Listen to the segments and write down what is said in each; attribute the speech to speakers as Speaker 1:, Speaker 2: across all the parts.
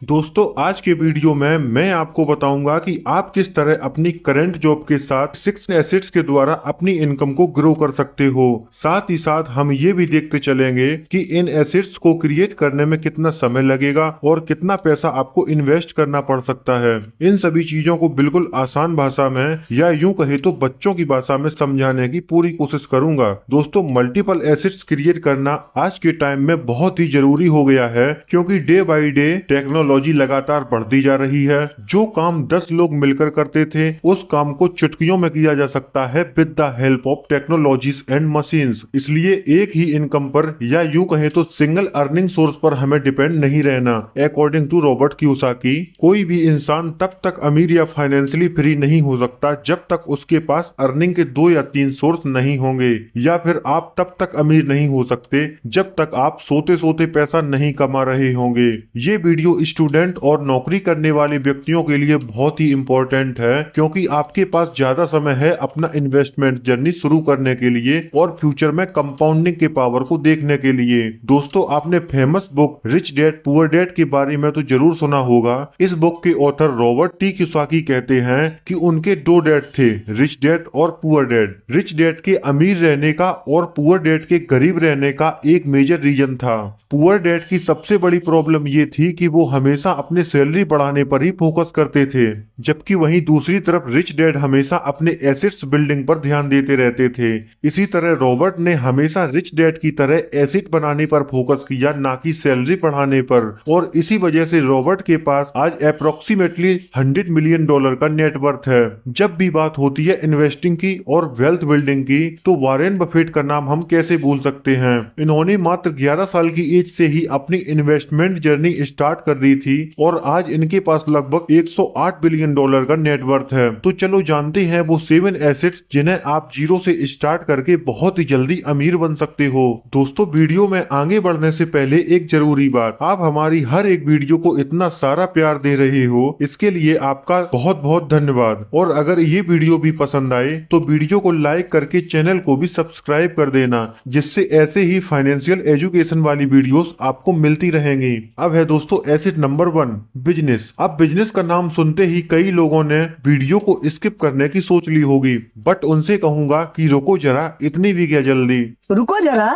Speaker 1: दोस्तों आज के वीडियो में मैं आपको बताऊंगा कि आप किस तरह अपनी करंट जॉब के साथ फिक्स्ड एसेट्स के द्वारा अपनी इनकम को ग्रो कर सकते हो। साथ ही साथ हम ये भी देखते चलेंगे कि इन एसेट्स को क्रिएट करने में कितना समय लगेगा और कितना पैसा आपको इन्वेस्ट करना पड़ सकता है। इन सभी चीजों को बिल्कुल आसान भाषा में या यूं कहे तो बच्चों की भाषा में समझाने की पूरी कोशिश करूंगा। दोस्तों मल्टीपल एसेट्स क्रिएट करना आज के टाइम में बहुत ही जरूरी हो गया है, क्योंकि डे बाई डे टेक्नोलॉजी लगातार बढ़ती जा रही है। जो काम 10 लोग मिलकर करते थे उस काम को चुटकियों में किया जा सकता है with the help of technologies and machines. इसलिए एक ही इनकम पर या यूं कहे तो सिंगल अर्निंग सोर्स पर हमें डिपेंड नहीं रहना। अकॉर्डिंग टू रॉबर्ट कियोसाकी, कोई भी इंसान तब तक अमीर या फाइनेंशियली फ्री नहीं हो सकता जब तक उसके पास अर्निंग के 2 या 3 सोर्स नहीं होंगे, या फिर आप तब तक अमीर नहीं हो सकते जब तक आप सोते सोते पैसा नहीं कमा रहे होंगे। ये वीडियो स्टूडेंट और नौकरी करने वाले व्यक्तियों के लिए बहुत ही इम्पोर्टेंट है, क्योंकि आपके पास ज्यादा समय है अपना इन्वेस्टमेंट जर्नी शुरू करने के लिए और फ्यूचर में कंपाउंडिंग के पावर को देखने के लिए। दोस्तों आपने famous book rich dad poor dad के बारे में तो जरूर सुना होगा। इस बुक के ऑथर रॉबर्ट टी कियोसाकी कहते हैं कि उनके 2 डैड थे, रिच डैड और पुअर डैड। रिच डैड के अमीर रहने का और पुअर डैड के गरीब रहने का एक मेजर रीजन था। पुअर डैड की सबसे बड़ी प्रॉब्लम ये थी कि वो हमेशा अपने सैलरी बढ़ाने पर ही फोकस करते थे, जबकि वहीं दूसरी तरफ रिच डैड हमेशा अपने एसेट्स बिल्डिंग पर ध्यान देते रहते थे। इसी तरह रॉबर्ट ने हमेशा रिच डैड की तरह एसेट बनाने पर फोकस किया, ना कि सैलरी बढ़ाने पर, और इसी वजह से रॉबर्ट के पास आज अप्रोक्सीमेटली $100 मिलियन का नेटवर्थ है। जब भी बात होती है इन्वेस्टिंग की और वेल्थ बिल्डिंग की तो वॉरेन बफेट का नाम हम कैसे भूल सकते हैं। इन्होंने मात्र 11 साल की एज से ही अपनी इन्वेस्टमेंट जर्नी स्टार्ट कर दी थी और आज इनके पास लगभग $108 बिलियन का नेटवर्थ है। तो चलो जानते हैं वो 7 एसेट्स जिन्हें आप जीरो से स्टार्ट करके बहुत ही जल्दी अमीर बन सकते हो। दोस्तों वीडियो में आगे बढ़ने से पहले एक जरूरी बात, आप हमारी हर एक वीडियो को इतना सारा प्यार दे रहे हो, इसके लिए आपका बहुत बहुत धन्यवाद। और अगर ये वीडियो भी पसंद आए तो वीडियो को लाइक करके चैनल को भी सब्सक्राइब कर देना, जिससे ऐसे ही फाइनेंशियल एजुकेशन वाली वीडियोस आपको मिलती रहेंगी। अब है दोस्तों एसेट नंबर 1, बिजनेस। अब बिजनेस का नाम सुनते ही कई लोगों ने वीडियो को स्किप करने की सोच ली होगी, बट उनसे कहूंगा कि रुको जरा, इतनी भी क्या जल्दी।
Speaker 2: रुको जरा,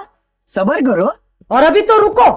Speaker 2: सबर करो।
Speaker 3: और अभी तो रुको,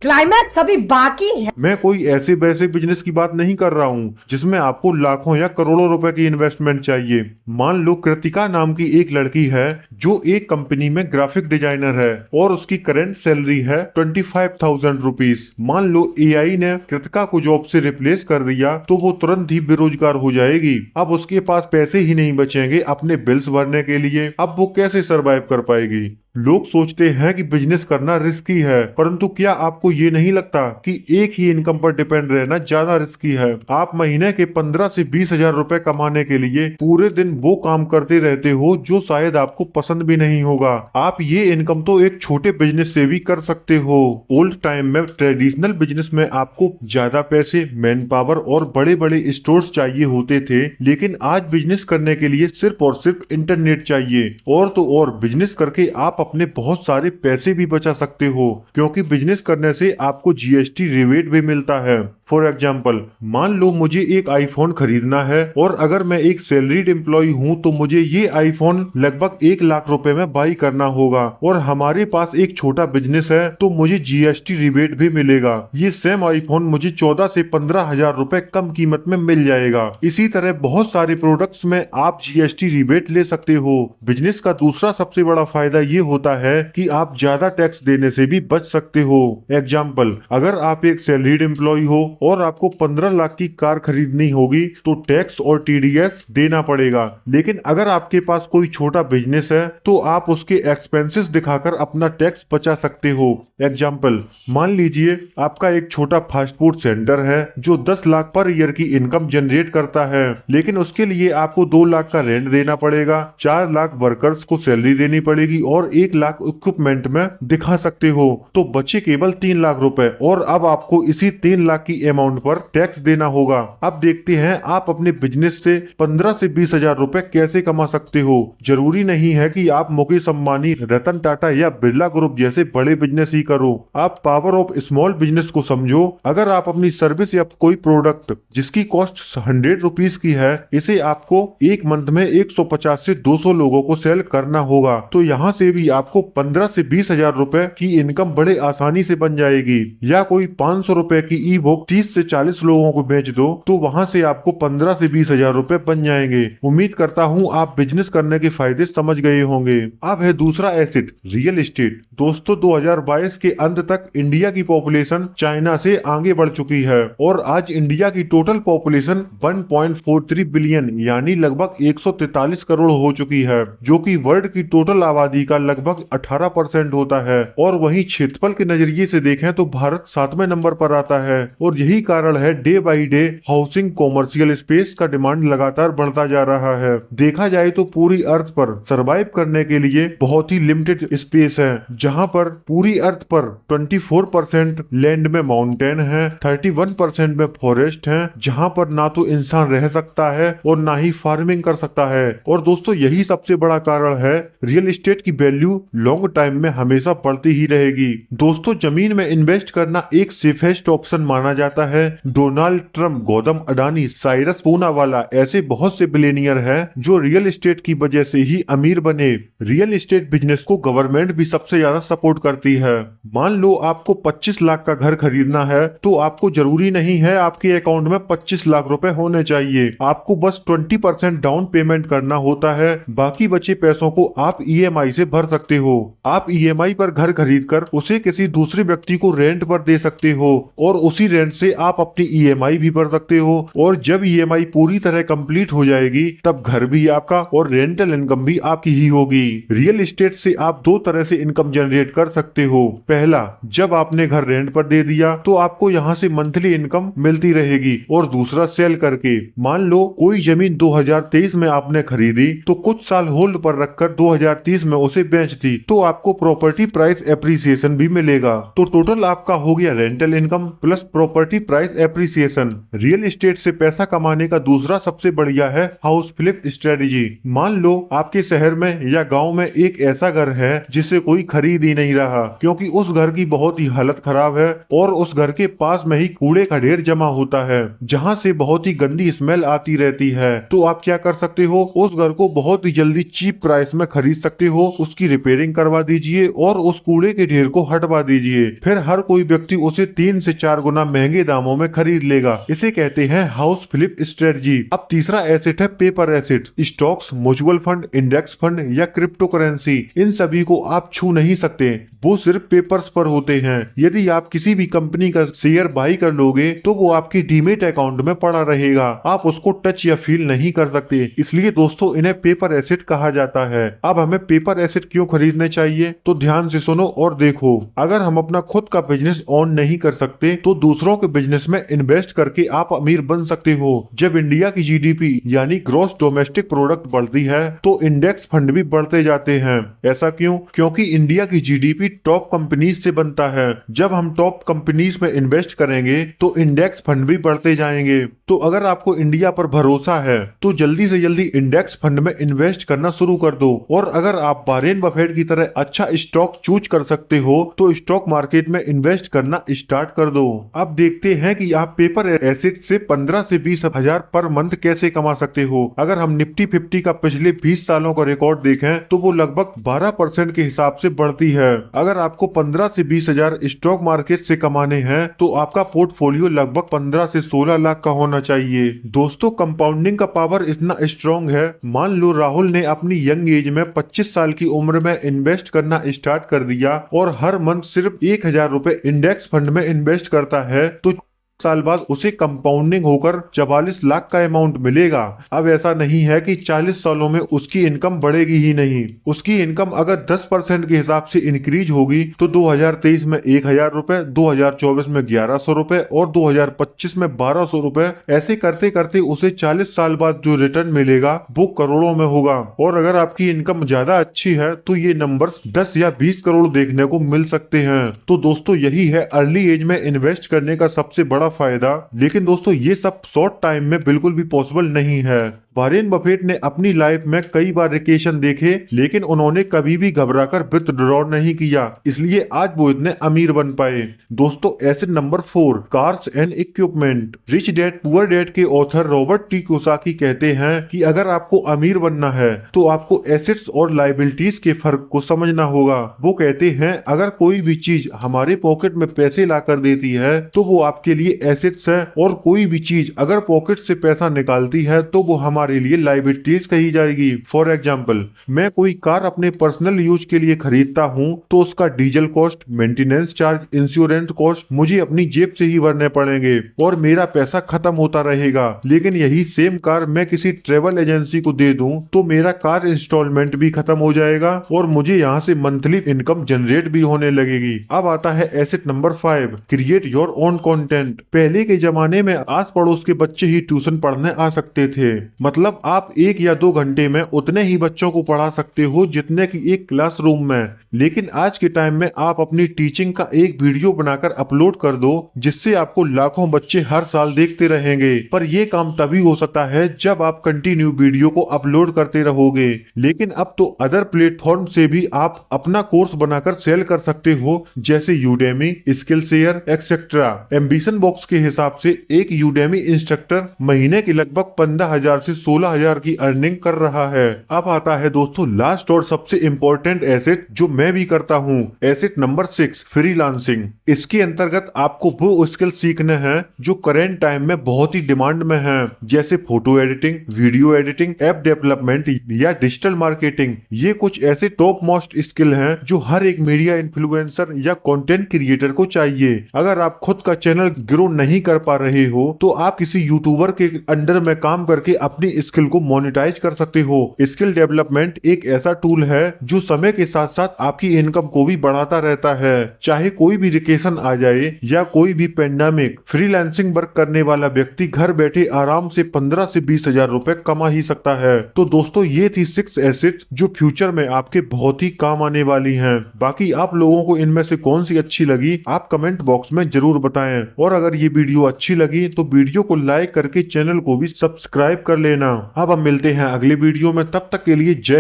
Speaker 3: क्लाइमैक्स अभी बाकी है।
Speaker 1: मैं कोई ऐसे वैसे बिजनेस की बात नहीं कर रहा हूँ जिसमें आपको लाखों या करोड़ों रुपए की इन्वेस्टमेंट चाहिए। मान लो कृतिका नाम की एक लड़की है जो एक कंपनी में ग्राफिक डिजाइनर है और उसकी करंट सैलरी है 25,000 रुपीज। मान लो एआई ने कृतिका को जॉब से रिप्लेस कर दिया तो वो तुरंत ही बेरोजगार हो जाएगी। अब उसके पास पैसे ही नहीं बचेंगे अपने बिल्स भरने के लिए। अब वो कैसे सरवाइव कर पाएगी। लोग सोचते हैं कि बिजनेस करना रिस्की है, परंतु क्या आपको ये नहीं लगता कि एक ही इनकम पर डिपेंड रहना ज्यादा रिस्की है। आप महीने के 15 से 20 हजार रुपए कमाने के लिए पूरे दिन वो काम करते रहते हो जो शायद आपको पसंद भी नहीं होगा। आप ये इनकम तो एक छोटे बिजनेस से भी कर सकते हो। ओल्ड टाइम में ट्रेडिशनल बिजनेस में आपको ज्यादा पैसे, मैन पावर और बड़े बड़े स्टोर्स चाहिए होते थे, लेकिन आज बिजनेस करने के लिए सिर्फ और सिर्फ इंटरनेट चाहिए। और तो और बिजनेस करके आप अपने बहुत सारे पैसे भी बचा सकते हो, क्योंकि बिजनेस करने से आपको जीएसटी रिबेट भी मिलता है। फॉर एग्जाम्पल, मान लो मुझे एक आईफोन खरीदना है और अगर मैं एक सैलरीड एम्प्लॉय हूँ तो मुझे ये आईफोन लगभग 1 लाख रुपए में बाई करना होगा, और हमारे पास एक छोटा बिजनेस है तो मुझे जीएसटी रिबेट भी मिलेगा। ये सेम आईफोन मुझे 14 से 15 हजार रुपए कम कीमत में मिल जाएगा। इसी तरह बहुत सारे प्रोडक्ट्स में आप जीएसटी रिबेट ले सकते हो। बिजनेस का दूसरा सबसे बड़ा फायदा ये होता है कि आप ज्यादा टैक्स देने से भी बच सकते हो। एग्जाम्पल, अगर आप एक सैलरीड एम्प्लॉय हो और आपको 15 लाख की कार खरीदनी होगी तो टैक्स और टीडीएस देना पड़ेगा, लेकिन अगर आपके पास कोई छोटा बिजनेस है तो आप उसके एक्सपेंसेस दिखाकर अपना टैक्स बचा सकते हो। एग्जाम्पल, मान लीजिए आपका एक छोटा फास्ट फूड सेंटर है जो 10 लाख पर ईयर की इनकम जनरेट करता है, लेकिन उसके लिए आपको 2 लाख का रेंट देना पड़ेगा, 4 लाख वर्कर्स को सैलरी देनी पड़ेगी और 1 लाख इक्विपमेंट में दिखा सकते हो, तो बचे केवल 3 लाख रुपए। और अब आपको इसी 3 लाख की अमाउंट पर टैक्स देना होगा। अब देखते हैं आप अपने बिजनेस से 15 से 20 हजार रुपए कैसे कमा सकते हो। जरूरी नहीं है कि आप मुकेश अंबानी, रतन टाटा या बिरला ग्रुप जैसे बड़े बिजनेस ही करो। आप पावर ऑफ स्मॉल बिजनेस को समझो। अगर आप अपनी सर्विस या कोई प्रोडक्ट जिसकी कॉस्ट 100 रुपीज की है, इसे आपको एक मंथ में 150 से 200 लोगों को सेल करना होगा, तो यहाँ से भी आपको 15 से 20 हजार रुपए की इनकम बड़े आसानी से बन जाएगी। या कोई 500 रुपए की ई बुक 30 से 40 लोगों को बेच दो, तो वहाँ से आपको 15 से 20 हजार रुपए बन जाएंगे। उम्मीद करता हूँ आप बिजनेस करने के फायदे समझ गए होंगे। अब है दूसरा एसेट, रियल एस्टेट। दोस्तों 2022 के अंत तक इंडिया की पॉपुलेशन चाइना से आगे बढ़ चुकी है और आज इंडिया की टोटल पॉपुलेशन 1.43 बिलियन यानी लगभग 143 करोड़ हो चुकी है, जो कि वर्ल्ड की टोटल आबादी का लगभग 18% होता है। और वहीं क्षेत्रफल के नजरिए से देखें तो भारत 7वें नंबर पर आता है और यही कारण है day by day housing commercial space का डिमांड लगातार बढ़ता जा रहा है। देखा जाए तो पूरी अर्थ पर सरवाइव करने के लिए बहुत ही लिमिटेड स्पेस है, जहां पर पूरी अर्थ पर 24% लैंड में माउंटेन है, 31% में फॉरेस्ट है, जहां पर ना तो इंसान रह सकता है और ना ही फार्मिंग कर सकता है। और दोस्तों यही सबसे बड़ा कारण है रियल एस्टेट की वैल्यू लॉन्ग टाइम में हमेशा बढ़ती ही रहेगी। दोस्तों जमीन में इन्वेस्ट करना एक सेफेस्ट ऑप्शन माना जाता है। डोनाल्ड ट्रंप, गौतम अडानी, साइरस पूनावाला ऐसे बहुत से बिलियनियर हैं जो रियल एस्टेट की वजह से ही अमीर बने। रियल एस्टेट बिजनेस को गवर्नमेंट भी सबसे ज्यादा सपोर्ट करती है। मान लो आपको 25 लाख का घर खरीदना है, तो आपको जरूरी नहीं है आपके अकाउंट में 25 लाख रुपए होने चाहिए। आपको बस 20% डाउन पेमेंट करना होता है, बाकी बचे पैसों को आप ईएमआई से भर सकते हो। आप ईएमआई पर घर खरीदकर उसे किसी दूसरे व्यक्ति को रेंट पर दे सकते हो और उसी रेंट से आप अपनी ईएमआई भी भर सकते हो। और जब ईएमआई पूरी तरह कंप्लीट हो जाएगी तब घर भी आपका और रेंटल इनकम भी आपकी ही होगी। रियल एस्टेट से आप दो तरह से इनकम जनरेट कर सकते हो। पहला, जब आपने घर रेंट पर दे दिया तो आपको यहाँ से मंथली इनकम मिलती रहेगी। और दूसरा, सेल करके। मान लो कोई जमीन 2023 में आपने खरीदी तो कुछ साल होल्ड पर रखकर 2030 में उसे बेच दी, तो आपको प्रॉपर्टी प्राइस एप्रिसिएशन भी मिलेगा। तो टोटल आपका हो गया rental income plus property price appreciation. Real estate से पैसा कमाने का दूसरा सबसे बढ़िया है हाउस फ्लिप स्ट्रेटेजी। मान लो आपके शहर में या गांव में एक ऐसा घर है जिसे कोई खरीद ही नहीं रहा, क्योंकि उस घर की बहुत ही हालत खराब है और उस घर के पास में ही कूड़े का ढेर जमा होता है, जहां से बहुत ही गंदी स्मेल आती रहती है। तो आप क्या कर सकते हो, उस घर को बहुत ही जल्दी चीप प्राइस में खरीद सकते हो, उसकी रिपेयरिंग करवा दीजिए और उस कूड़े के ढेर को हटवा दीजिए। फिर हर कोई व्यक्ति उसे 3 से 4 गुना महंगे दामों में खरीद लेगा। इसे कहते हैं हाउस फ्लिप स्ट्रेटजी। अब तीसरा एसेट है paper asset. Stocks, mutual fund, index fund या क्रिप्टो करेंसी, इन सभी को आप छू नहीं सकते, वो सिर्फ पेपर्स पर होते हैं। यदि आप किसी भी कंपनी का शेयर बाई कर लोगे तो वो आपकी डीमेट अकाउंट में पड़ा रहेगा, आप उसको टच या फील नहीं कर सकते। इसलिए दोस्तों इन्हें पेपर एसेट कहा जाता है। अब हमें पेपर एसेट क्यों खरीदने चाहिए, तो ध्यान से सुनो और देखो। अगर हम अपना खुद का बिजनेस ऑन नहीं कर सकते तो दूसरों के बिजनेस में इन्वेस्ट करके आप अमीर बन सकते हो। जब इंडिया की जीडीपी यानी ग्रॉस डोमेस्टिक प्रोडक्ट बढ़ती है तो इंडेक्स फंड भी बढ़ते जाते हैं। ऐसा क्यों? क्योंकि इंडिया की जीडीपी टॉप कंपनीज से बनता है। जब हम टॉप कंपनीज में इन्वेस्ट करेंगे तो इंडेक्स फंड भी बढ़ते जाएंगे। तो अगर आपको इंडिया पर भरोसा है तो जल्दी से जल्दी इंडेक्स फंड में इन्वेस्ट करना शुरू कर दो। और अगर आप वारेन बफेट की तरह अच्छा स्टॉक चूज कर सकते हो तो स्टॉक मार्केट में इन्वेस्ट करना स्टार्ट कर दो। अब देखते हैं कि आप पेपर एसेट से 15 से 20 हजार पर मंथ कैसे कमा सकते हो। अगर हम निफ्टी 50 का पिछले 20 सालों का रिकॉर्ड देखें तो वो लगभग 12% के हिसाब से बढ़ती है। अगर आपको 15 से 20 हजार स्टॉक मार्केट से कमाने हैं तो आपका पोर्टफोलियो लगभग 15 से 16 लाख का होना चाहिए। दोस्तों कंपाउंडिंग का पावर इतना स्ट्रॉन्ग है, मान लो राहुल ने अपनी यंग एज में 25 साल की उम्र में इन्वेस्ट करना स्टार्ट कर दिया और हर मंथ सिर्फ 1000 रुपए इंडेक्स फंड में इन्वेस्ट करता है तो साल बाद उसे कंपाउंडिंग होकर 44 लाख का अमाउंट मिलेगा। अब ऐसा नहीं है कि 40 सालों में उसकी इनकम बढ़ेगी ही नहीं। उसकी इनकम अगर 10% के हिसाब से इंक्रीज होगी तो 2023 में 1000 रुपए, 2024 में 1100 रुपए और 2025 में 1200 रुपए, ऐसे करते करते उसे 40 साल बाद जो रिटर्न मिलेगा वो करोड़ों में होगा। और अगर आपकी इनकम ज्यादा अच्छी है तो ये नंबर्स 10 या 20 करोड़ देखने को मिल सकते हैं। तो दोस्तों यही है अर्ली एज में इन्वेस्ट करने का सबसे बड़ा ज्यादा फायदा। लेकिन दोस्तों ये सब शॉर्ट टाइम में बिल्कुल भी पॉसिबल नहीं है। वॉरेन बफेट ने अपनी लाइफ में कई बार वेकेशन देखे, लेकिन उन्होंने कभी भी घबराकर विथड्रॉ नहीं किया, इसलिए आज वो इतने अमीर बन पाए। दोस्तों asset number 4, cars and equipment. Rich dad poor dad के ऑथर रॉबर्ट टी कियोसाकी कहते हैं कि अगर आपको अमीर बनना है तो आपको एसेट्स और लायबिलिटीज के फर्क को समझना होगा। वो कहते हैं अगर कोई भी चीज हमारे पॉकेट में पैसे ला कर देती है तो वो आपके लिए एसेट्स है, और कोई भी चीज अगर पॉकेट से पैसा निकालती है तो वो हमारे लिए लायबिलिटीज कही जाएगी। फॉर एग्जाम्पल, मैं कोई कार अपने पर्सनल यूज के लिए खरीदता हूँ तो उसका diesel cost, maintenance charge, insurance cost मुझे अपनी जेब से ही भरने पड़ेंगे और मेरा पैसा खत्म होता रहेगा। लेकिन यही सेम कार मैं किसी ट्रेवल एजेंसी को दे दूं तो मेरा कार इंस्टॉलमेंट भी खत्म हो जाएगा और मुझे यहाँ से मंथली इनकम जनरेट भी होने लगेगी। अब आता है asset number 5, create your own content. पहले के जमाने में आस पड़ोस के बच्चे ही ट्यूशन पढ़ने आ सकते थे, मतलब आप 1 या 2 घंटे में उतने ही बच्चों को पढ़ा सकते हो जितने की एक क्लासरूम में। लेकिन आज के टाइम में आप अपनी टीचिंग का एक वीडियो बनाकर अपलोड कर दो जिससे आपको लाखों बच्चे हर साल देखते रहेंगे। पर यह काम तभी हो सकता है जब आप कंटिन्यू वीडियो को अपलोड करते रहोगे। लेकिन अब तो अदर प्लेटफॉर्म से भी आप अपना कोर्स बनाकर सेल कर सकते हो, जैसे Udemy, skill share etcetera. Ambition box के हिसाब से एक यूडेमी इंस्ट्रक्टर महीने की लगभग 15,000 से 16,000 की अर्निंग कर रहा है। अब आता है दोस्तों लास्ट और सबसे इम्पोर्टेंट एसेट जो मैं भी करता हूँ, एसेट नंबर 6, फ्रीलांसिंग। इसके अंतर्गत आपको वो स्किल सीखने हैं जो करेंट टाइम में बहुत ही डिमांड में है, जैसे photo editing, video editing, app development या डिजिटल मार्केटिंग। ये कुछ ऐसे टॉप मोस्ट स्किल हैं जो हर एक मीडिया इन्फ्लुएंसर या कंटेंट क्रिएटर को चाहिए। अगर आप खुद का चैनल ग्रो नहीं कर पा रहे हो तो आप किसी यूट्यूबर के अंडर में काम करके अपनी स्किल को मोनेटाइज कर सकते हो। स्किल डेवलपमेंट एक ऐसा टूल है जो समय के साथ साथ आपकी इनकम को भी बढ़ाता रहता है। चाहे कोई भी वेकेशन आ जाए या कोई भी पेंडेमिक, फ्रीलांसिंग वर्क करने वाला व्यक्ति घर बैठे आराम से 15 से 20,000 रुपए कमा ही सकता है। तो दोस्तों ये थी 6 एसेट्स जो फ्यूचर में आपके बहुत ही काम आने वाली हैं। बाकी आप लोगों को इनमें से कौन सी अच्छी लगी आप कमेंट बॉक्स में जरूर बताएं, और अगर ये वीडियो अच्छी लगी तो वीडियो को लाइक करके चैनल को भी सब्सक्राइब कर लेना। अब हम मिलते हैं अगले वीडियो में, तब तक के लिए जय।